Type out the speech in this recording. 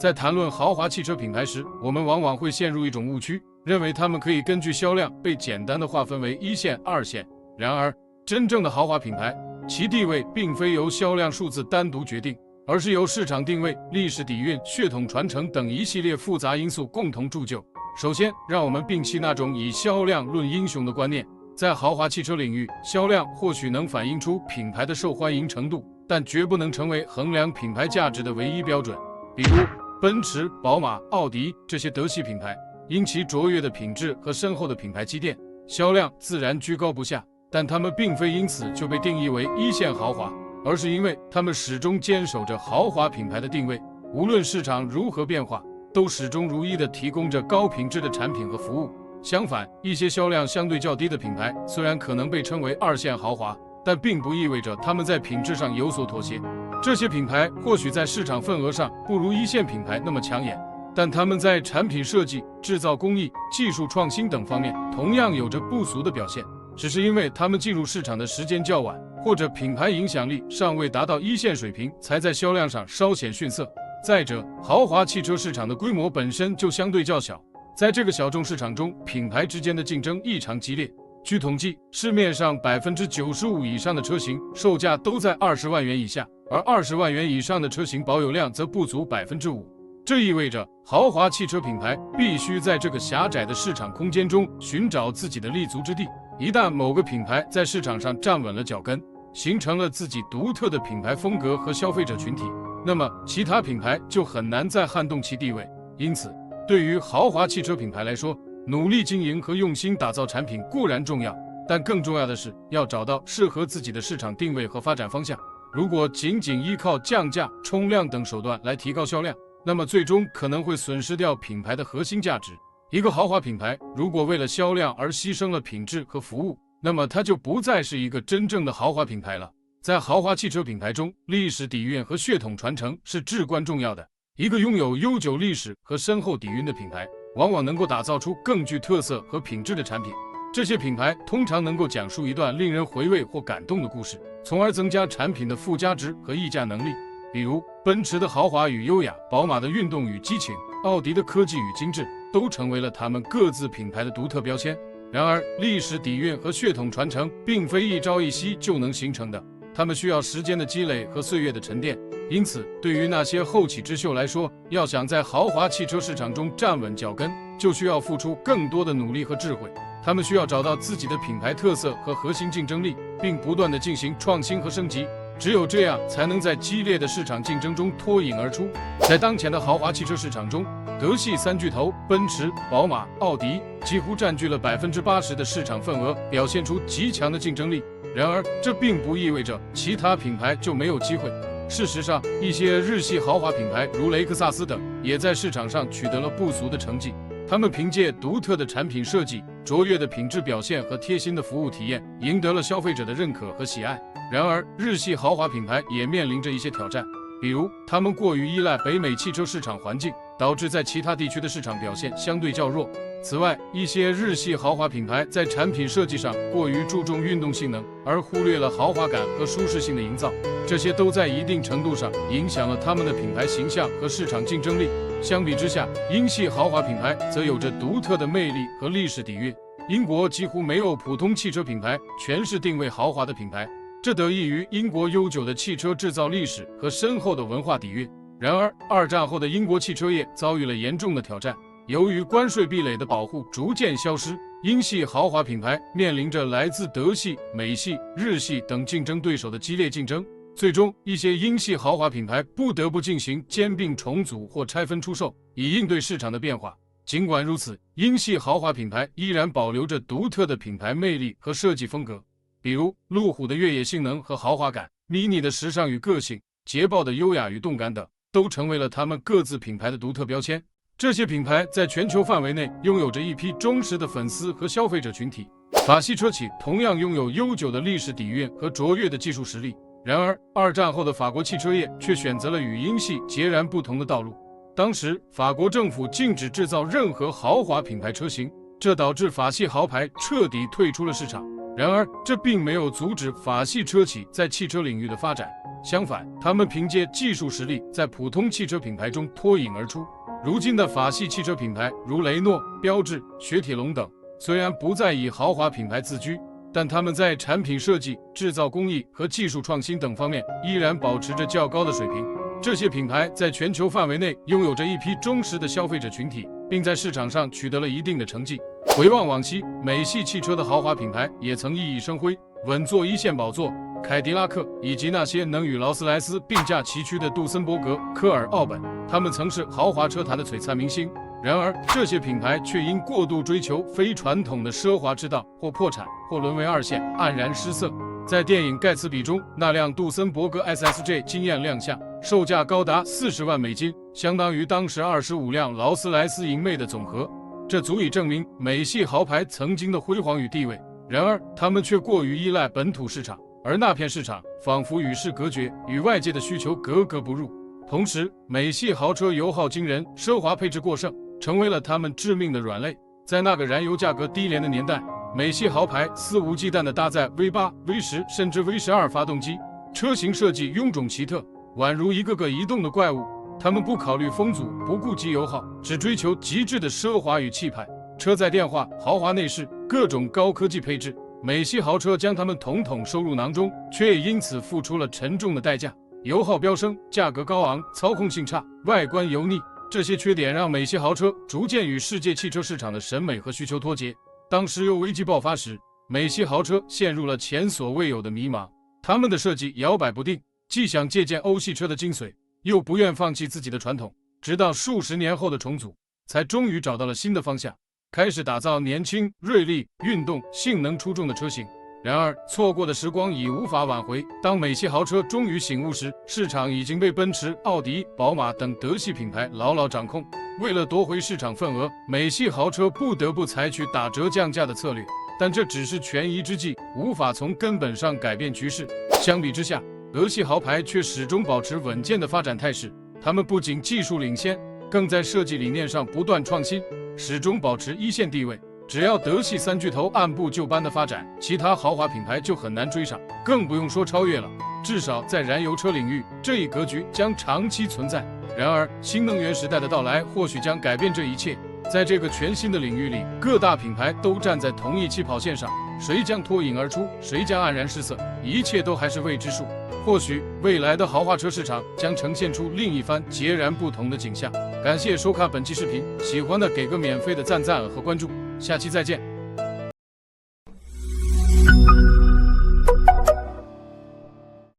在谈论豪华汽车品牌时，我们往往会陷入一种误区，认为它们可以根据销量被简单的划分为一线、二线。然而，真正的豪华品牌，其地位并非由销量数字单独决定，而是由市场定位、历史底蕴、血统传承等一系列复杂因素共同铸就。首先，让我们摒弃那种以销量论英雄的观念。在豪华汽车领域，销量或许能反映出品牌的受欢迎程度，但绝不能成为衡量品牌价值的唯一标准。比如奔驰、宝马、奥迪这些德系品牌，因其卓越的品质和深厚的品牌积淀，销量自然居高不下。但它们并非因此就被定义为一线豪华，而是因为它们始终坚守着豪华品牌的定位，无论市场如何变化，都始终如一地提供着高品质的产品和服务。相反，一些销量相对较低的品牌，虽然可能被称为二线豪华，但并不意味着他们在品质上有所妥协。这些品牌或许在市场份额上不如一线品牌那么抢眼，但他们在产品设计、制造工艺、技术创新等方面同样有着不俗的表现，只是因为他们进入市场的时间较晚，或者品牌影响力尚未达到一线水平，才在销量上稍显逊色。再者，豪华汽车市场的规模本身就相对较小，在这个小众市场中，品牌之间的竞争异常激烈。据统计，市面上95%以上的车型售价都在20万元以下，而20万元以上的车型保有量则不足5%。这意味着豪华汽车品牌必须在这个狭窄的市场空间中寻找自己的立足之地。一旦某个品牌在市场上站稳了脚跟，形成了自己独特的品牌风格和消费者群体，那么其他品牌就很难再撼动其地位。因此，对于豪华汽车品牌来说，努力经营和用心打造产品固然重要，但更重要的是要找到适合自己的市场定位和发展方向。如果仅仅依靠降价、冲量等手段来提高销量，那么最终可能会损失掉品牌的核心价值。一个豪华品牌如果为了销量而牺牲了品质和服务，那么它就不再是一个真正的豪华品牌了。在豪华汽车品牌中，历史底蕴和血统传承是至关重要的。一个拥有悠久历史和深厚底蕴的品牌，往往能够打造出更具特色和品质的产品。这些品牌通常能够讲述一段令人回味或感动的故事，从而增加产品的附加值和溢价能力。比如，奔驰的豪华与优雅，宝马的运动与激情，奥迪的科技与精致，都成为了他们各自品牌的独特标签。然而，历史底蕴和血统传承并非一朝一夕就能形成的，它们需要时间的积累和岁月的沉淀。因此，对于那些后起之秀来说，要想在豪华汽车市场中站稳脚跟，就需要付出更多的努力和智慧。他们需要找到自己的品牌特色和核心竞争力，并不断地进行创新和升级。只有这样，才能在激烈的市场竞争中脱颖而出。在当前的豪华汽车市场中，德系三巨头奔驰、宝马、奥迪几乎占据了80%的市场份额，表现出极强的竞争力。然而，这并不意味着其他品牌就没有机会。事实上，一些日系豪华品牌如雷克萨斯等，也在市场上取得了不俗的成绩。他们凭借独特的产品设计、卓越的品质表现和贴心的服务体验，赢得了消费者的认可和喜爱。然而，日系豪华品牌也面临着一些挑战，比如他们过于依赖北美汽车市场环境，导致在其他地区的市场表现相对较弱。此外，一些日系豪华品牌在产品设计上过于注重运动性能，而忽略了豪华感和舒适性的营造，这些都在一定程度上影响了他们的品牌形象和市场竞争力。相比之下，英系豪华品牌则有着独特的魅力和历史底蕴。英国几乎没有普通汽车品牌全是定位豪华的品牌，这得益于英国悠久的汽车制造历史和深厚的文化底蕴。然而，二战后的英国汽车业遭遇了严重的挑战，由于关税壁垒的保护逐渐消失，英系豪华品牌面临着来自德系、美系、日系等竞争对手的激烈竞争。最终，一些英系豪华品牌不得不进行兼并重组或拆分出售，以应对市场的变化。尽管如此，英系豪华品牌依然保留着独特的品牌魅力和设计风格，比如路虎的越野性能和豪华感、Mini 的时尚与个性、捷豹的优雅与动感等，都成为了他们各自品牌的独特标签。这些品牌在全球范围内拥有着一批忠实的粉丝和消费者群体。法系车企同样拥有悠久的历史底蕴和卓越的技术实力。然而，二战后的法国汽车业却选择了与英系截然不同的道路。当时，法国政府禁止制造任何豪华品牌车型，这导致法系豪牌彻底退出了市场。然而，这并没有阻止法系车企在汽车领域的发展。相反，他们凭借技术实力在普通汽车品牌中脱颖而出。如今的法系汽车品牌如雷诺、标致、雪铁龙等，虽然不再以豪华品牌自居，但他们在产品设计、制造工艺和技术创新等方面依然保持着较高的水平。这些品牌在全球范围内拥有着一批忠实的消费者群体，并在市场上取得了一定的成绩。回望往期，美系汽车的豪华品牌也曾熠熠生辉，稳坐一线宝座。凯迪拉克以及那些能与劳斯莱斯并驾齐驱的杜森伯格、科尔、奥本，他们曾是豪华车坛的璀璨明星。然而，这些品牌却因过度追求非传统的奢华之道，或破产，或沦为二线，黯然失色。在电影《盖茨比》中，那辆杜森伯格 SSJ 惊艳亮相，售价高达40万美金，相当于当时25辆劳斯莱斯银魅的总和。这足以证明美系豪牌曾经的辉煌与地位。然而，他们却过于依赖本土市场，而那片市场仿佛与世隔绝，与外界的需求格格不入。同时，美系豪车油耗惊人，奢华配置过剩，成为了他们致命的软肋。在那个燃油价格低廉的年代，美系豪牌肆无忌惮地搭载 V8、V10 甚至 V12 发动机，车型设计臃肿奇特，宛如一个个移动的怪物。他们不考虑风阻，不顾及油耗，只追求极致的奢华与气派。车载电化、豪华内饰，各种高科技配置，美系豪车将他们统统收入囊中，却也因此付出了沉重的代价。油耗飙升，价格高昂，操控性差，外观油腻，这些缺点让美系豪车逐渐与世界汽车市场的审美和需求脱节。当石油危机爆发时，美系豪车陷入了前所未有的迷茫。他们的设计摇摆不定，既想借鉴欧系车的精髓，又不愿放弃自己的传统。直到数十年后的重组，才终于找到了新的方向，开始打造年轻、锐利、运动、性能出众的车型。然而，错过的时光已无法挽回。当美系豪车终于醒悟时，市场已经被奔驰、奥迪、宝马等德系品牌牢牢掌控。为了夺回市场份额，美系豪车不得不采取打折降价的策略，但这只是权宜之计，无法从根本上改变局势。相比之下，德系豪牌却始终保持稳健的发展态势。他们不仅技术领先，更在设计理念上不断创新，始终保持一线地位。只要德系三巨头按部就班的发展，其他豪华品牌就很难追上，更不用说超越了。至少在燃油车领域，这一格局将长期存在。然而，新能源时代的到来或许将改变这一切。在这个全新的领域里，各大品牌都站在同一起跑线上，谁将脱颖而出，谁将黯然失色，一切都还是未知数。或许未来的豪华车市场将呈现出另一番截然不同的景象。感谢收看本期视频，喜欢的给个免费的赞和关注，下期再见。